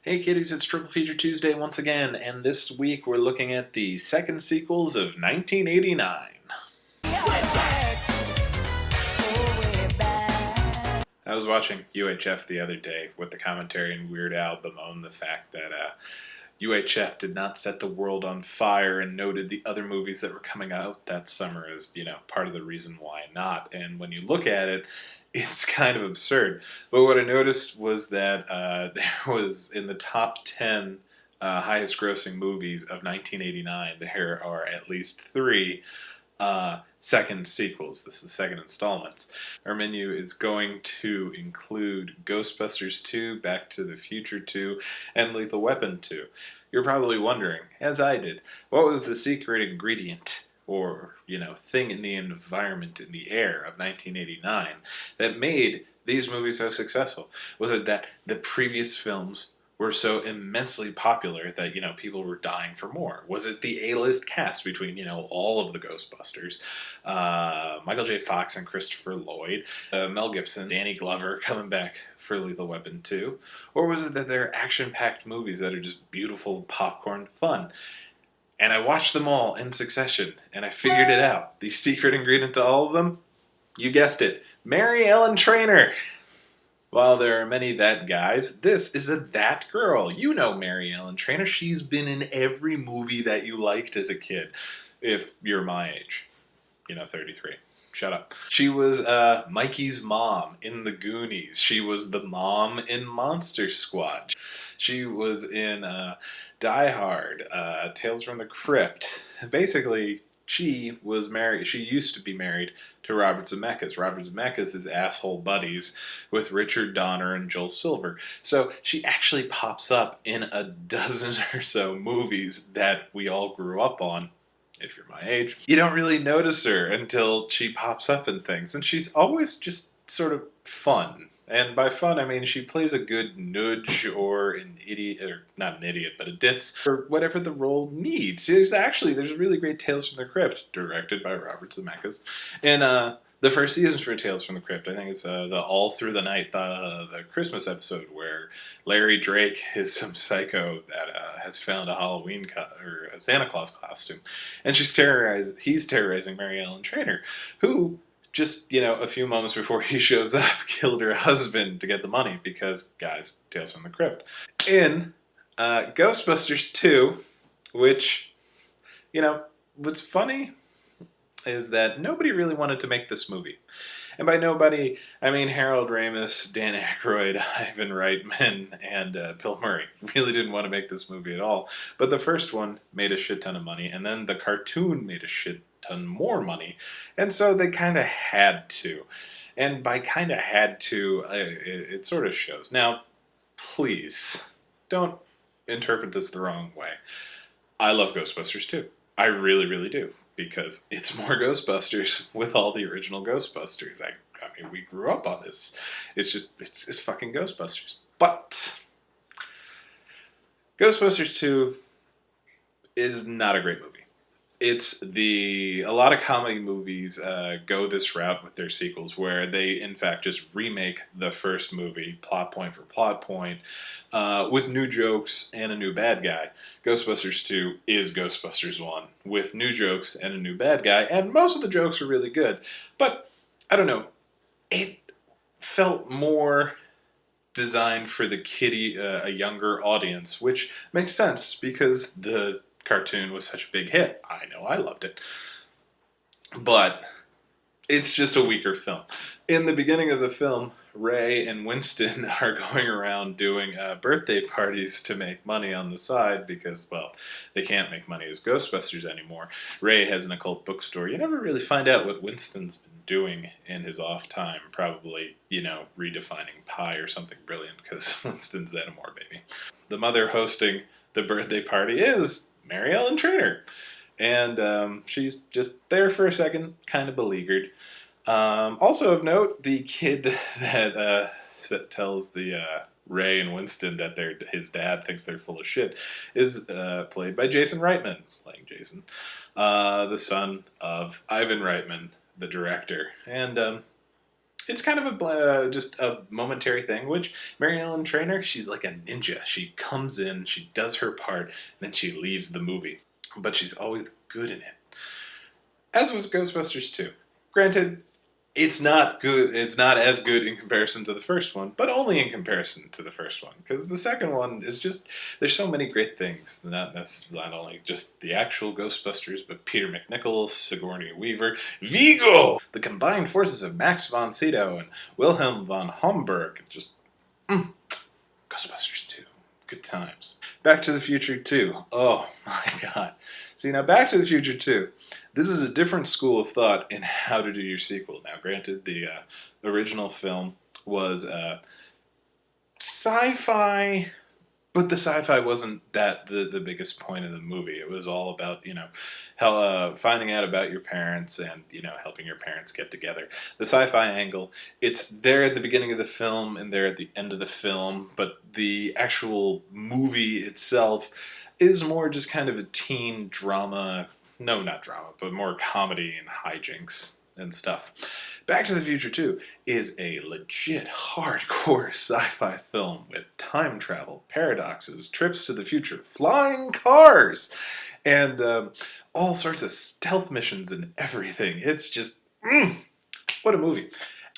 Hey kiddies, it's Triple Feature Tuesday once again, and this week we're looking at the second sequels of 1989. I was watching UHF the other day with the commentary and Weird Al bemoaned the fact that UHF did not set the world on fire and noted the other movies that were coming out that summer as, part of the reason why not. And when you look at it, it's kind of absurd. But what I noticed was that there was, in the top 10 highest grossing movies of 1989, there are at least three second sequels. This is second installments. Our menu is going to include Ghostbusters 2, Back to the Future 2, and Lethal Weapon 2. You're probably wondering, as I did, what was the secret ingredient or, thing in the environment, in the air of 1989 that made these movies so successful? Was it that the previous films were so immensely popular that, people were dying for more? Was it the A-list cast between, all of the Ghostbusters? Michael J. Fox and Christopher Lloyd, Mel Gibson, Danny Glover coming back for Lethal Weapon 2? Or was it that they're action-packed movies that are just beautiful popcorn fun? And I watched them all in succession, and I figured it out. The secret ingredient to all of them? You guessed it. Mary Ellen Trainor! While there are many that guys, this is a that girl. You know Mary Ellen Trainor. She's been in every movie that you liked as a kid, if you're my age. 33. Shut up. She was Mikey's mom in The Goonies. She was the mom in Monster Squad. She was in Die Hard, Tales from the Crypt. Basically, she was married. She used to be married to Robert Zemeckis. Robert Zemeckis is asshole buddies with Richard Donner and Joel Silver. So she actually pops up in a dozen or so movies that we all grew up on. If you're my age, you don't really notice her until she pops up in things, and she's always just sort of fun. And by fun, I mean she plays a good nudge or an idiot, or not an idiot, but a ditz, or whatever the role needs. There's a really great Tales from the Crypt, directed by Robert Zemeckis, and the first season's for Tales from the Crypt. I think it's the All Through the Night, the Christmas episode where Larry Drake is some psycho that has found a Halloween or a Santa Claus costume, and he's terrorizing Mary Ellen Trainor, who just, a few moments before he shows up, killed her husband to get the money because, guys, Tales from the Crypt. In Ghostbusters 2, which, what's funny is that nobody really wanted to make this movie. And by nobody, I mean Harold Ramis, Dan Aykroyd, Ivan Reitman, and Bill Murray really didn't want to make this movie at all. But the first one made a shit ton of money, and then the cartoon made a shit ton more money. And so they kind of had to. And by kind of had to, it sort of shows. Now, please, don't interpret this the wrong way. I love Ghostbusters 2. I really, really do. Because it's more Ghostbusters with all the original Ghostbusters. I mean, we grew up on this. It's fucking Ghostbusters. But Ghostbusters 2 is not a great movie. A lot of comedy movies go this route with their sequels where they, in fact, just remake the first movie, plot point for plot point, with new jokes and a new bad guy. Ghostbusters 2 is Ghostbusters 1 with new jokes and a new bad guy, and most of the jokes are really good. But, I don't know, it felt more designed for a younger audience, which makes sense because the cartoon was such a big hit. I know I loved it. But it's just a weaker film. In the beginning of the film, Ray and Winston are going around doing birthday parties to make money on the side because, well, they can't make money as Ghostbusters anymore. Ray has an occult bookstore. You never really find out what Winston's been doing in his off time. Probably, redefining pie or something brilliant because Winston's Zetamore, baby. The mother hosting the birthday party is Mary Ellen Trainor. And she's just there for a second, kind of beleaguered. Also of note, the kid that tells the Ray and Winston that his dad thinks they're full of shit is played by Jason Reitman, playing Jason, the son of Ivan Reitman, the director. And It's kind of just a momentary thing, which Mary Ellen Trainor, she's like a ninja. She comes in, she does her part, and then she leaves the movie. But she's always good in it. As was Ghostbusters 2. Granted, it's not good. It's not as good in comparison to the first one, but only in comparison to the first one. Because the second one is just, there's so many great things. Not only just the actual Ghostbusters, but Peter McNichol, Sigourney Weaver, Vigo! The combined forces of Max von Sydow and Wilhelm von Homburg. Just, Ghostbusters 2. Good times. Back to the Future 2. Oh my god. See, now Back to the Future 2. This is a different school of thought in how to do your sequel. Now, granted, the original film was sci-fi, but the sci-fi wasn't the biggest point of the movie. It was all about, finding out about your parents and, helping your parents get together. The sci-fi angle, it's there at the beginning of the film and there at the end of the film, but the actual movie itself is more just kind of a teen drama. No, not drama, but more comedy and hijinks and stuff. Back to the Future 2 is a legit hardcore sci-fi film with time travel, paradoxes, trips to the future, flying cars, and all sorts of stealth missions and everything. It's just, what a movie.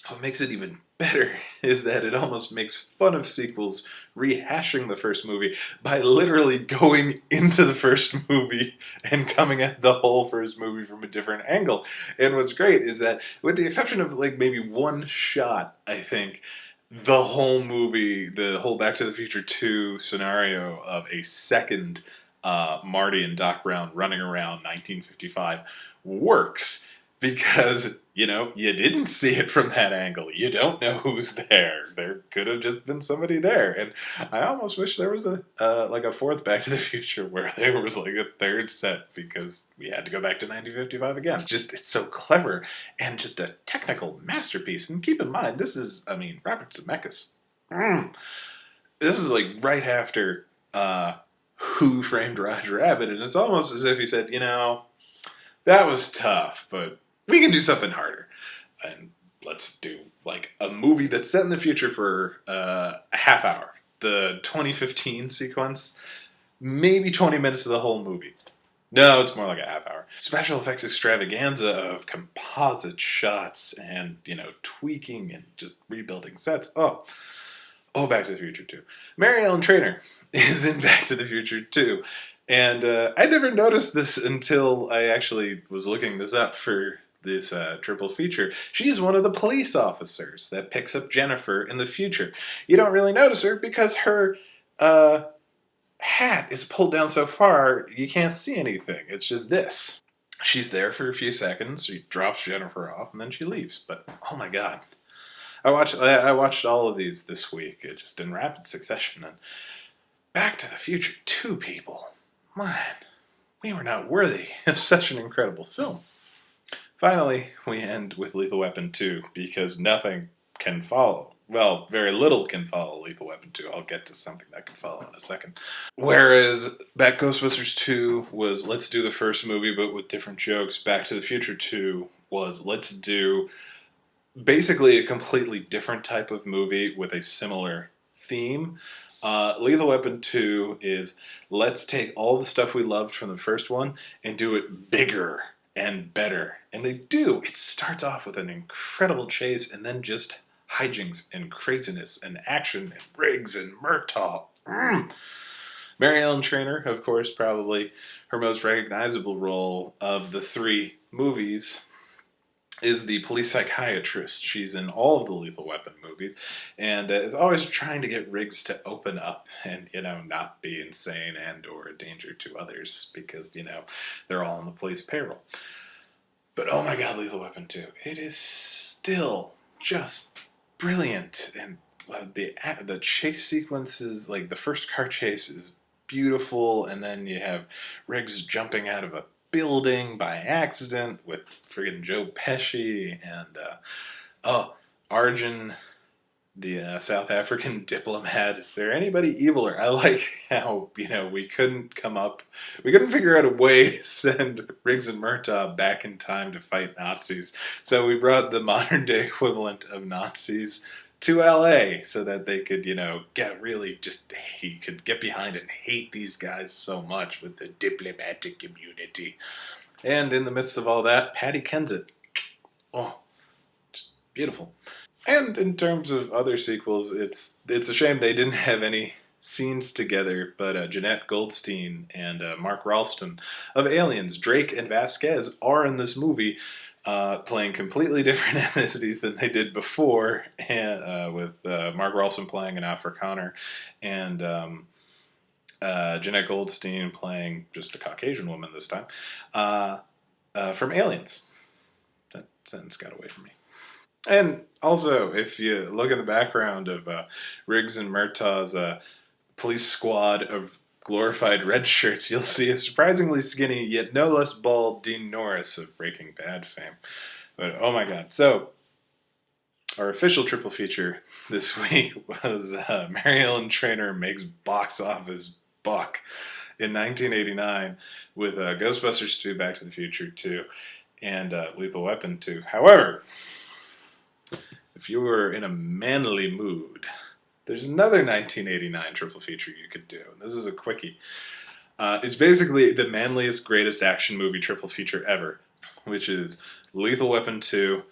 What makes it even better is that it almost makes fun of sequels rehashing the first movie by literally going into the first movie and coming at the whole first movie from a different angle. And what's great is that, with the exception of like maybe one shot, I think, the whole movie, the whole Back to the Future 2 scenario of a second Marty and Doc Brown running around 1955 works. Because, you didn't see it from that angle. You don't know who's there. There could have just been somebody there. And I almost wish there was a fourth Back to the Future where there was like a third set because we had to go back to 1955 again. It's so clever and just a technical masterpiece. And keep in mind, this is, Robert Zemeckis. This is like right after Who Framed Roger Rabbit. And it's almost as if he said, that was tough, but we can do something harder. And let's do like a movie that's set in the future for a half hour. The 2015 sequence, maybe 20 minutes of the whole movie. No, it's more like a half hour. Special effects extravaganza of composite shots and, tweaking and just rebuilding sets. Oh, Back to the Future 2. Mary Ellen Trainor is in Back to the Future 2. And I never noticed this until I actually was looking this up for this triple feature. She's one of the police officers that picks up Jennifer in the future. You don't really notice her because her hat is pulled down so far you can't see anything. It's just this. She's there for a few seconds, she drops Jennifer off, and then she leaves. But, oh my god. I watched all of these this week, just in rapid succession. And Back to the Future 2, people. Man, we were not worthy of such an incredible film. Finally, we end with Lethal Weapon 2, because nothing can follow. Well, very little can follow Lethal Weapon 2. I'll get to something that can follow in a second. Whereas Ghostbusters 2 was let's do the first movie but with different jokes. Back to the Future 2 was let's do basically a completely different type of movie with a similar theme. Lethal Weapon 2 is let's take all the stuff we loved from the first one and do it bigger and better. And they do. It starts off with an incredible chase and then just hijinks and craziness and action and rigs and Murtaugh. Mary Ellen Trainor, of course, probably her most recognizable role of the three movies is the police psychiatrist. She's in all of the Lethal Weapon movies and is always trying to get Riggs to open up and, not be insane and or a danger to others because, they're all on the police payroll. But oh my god, Lethal Weapon 2. It is still just brilliant. And the chase sequences, like the first car chase is beautiful, and then you have Riggs jumping out of a building by accident with friggin' Joe Pesci and Arjun the South African diplomat. Is there anybody eviler? I like how we couldn't figure out a way to send Riggs and Murtaugh back in time to fight Nazis. So we brought the modern day equivalent of Nazis to LA so that they could, get really just he could get behind it and hate these guys so much with the diplomatic immunity. And in the midst of all that, Patty Kensit. Oh, just beautiful. And in terms of other sequels, it's a shame they didn't have any scenes together, but Jeanette Goldstein and Mark Ralston of Aliens, Drake and Vasquez, are in this movie, playing completely different ethnicities than they did before, and, with Mark Ralston playing an Afrikaner, and Jeanette Goldstein playing just a Caucasian woman this time, from Aliens. That sentence got away from me. And also, if you look at the background of Riggs and Murtaugh's police squad of glorified red shirts, you'll see a surprisingly skinny, yet no less bald Dean Norris of Breaking Bad fame. But oh my god. So, our official triple feature this week was Mary Ellen Trainor makes box office buck in 1989 with Ghostbusters 2, Back to the Future 2, and Lethal Weapon 2. However, if you were in a manly mood, there's another 1989 triple feature you could do. This is a quickie. It's basically the manliest, greatest action movie triple feature ever, which is Lethal Weapon 2,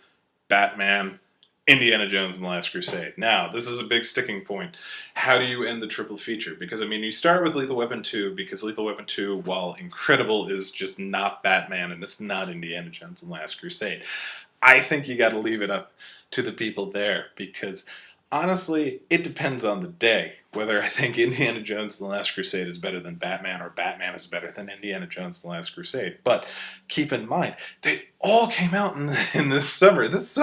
Batman, Indiana Jones and the Last Crusade. Now, this is a big sticking point. How do you end the triple feature? Because, you start with Lethal Weapon 2, because Lethal Weapon 2, while incredible, is just not Batman, and it's not Indiana Jones and the Last Crusade. I think you gotta leave it up to the people there, because honestly, it depends on the day whether I think Indiana Jones and the Last Crusade is better than Batman, or Batman is better than Indiana Jones and the Last Crusade. But keep in mind, they all came out in this summer. This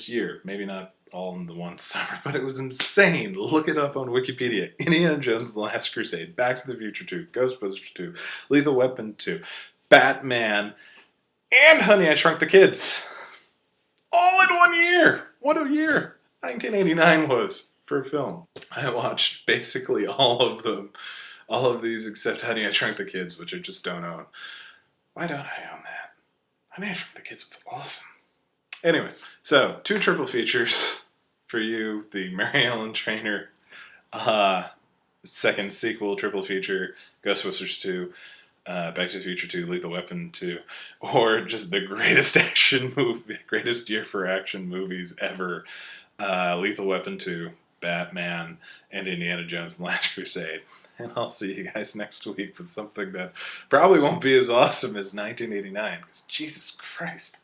year. Maybe not all in the one summer, but it was insane. Look it up on Wikipedia. Indiana Jones and the Last Crusade, Back to the Future 2, Ghostbusters 2, Lethal Weapon 2, Batman, and Honey, I Shrunk the Kids. All in 1 year. What a year 1989 was for film. I watched basically all of them. All of these except Honey, I Shrunk the Kids, which I just don't own. Why don't I own that? Honey, I Shrunk the Kids was awesome. Anyway, so 2 triple features for you. The Mary Ellen Trainor second sequel triple feature, Ghostbusters 2, Back to the Future 2, Lethal Weapon 2, or just the greatest action movie, greatest year for action movies ever, Lethal Weapon 2, Batman, and Indiana Jones and the Last Crusade. And I'll see you guys next week with something that probably won't be as awesome as 1989, because Jesus Christ.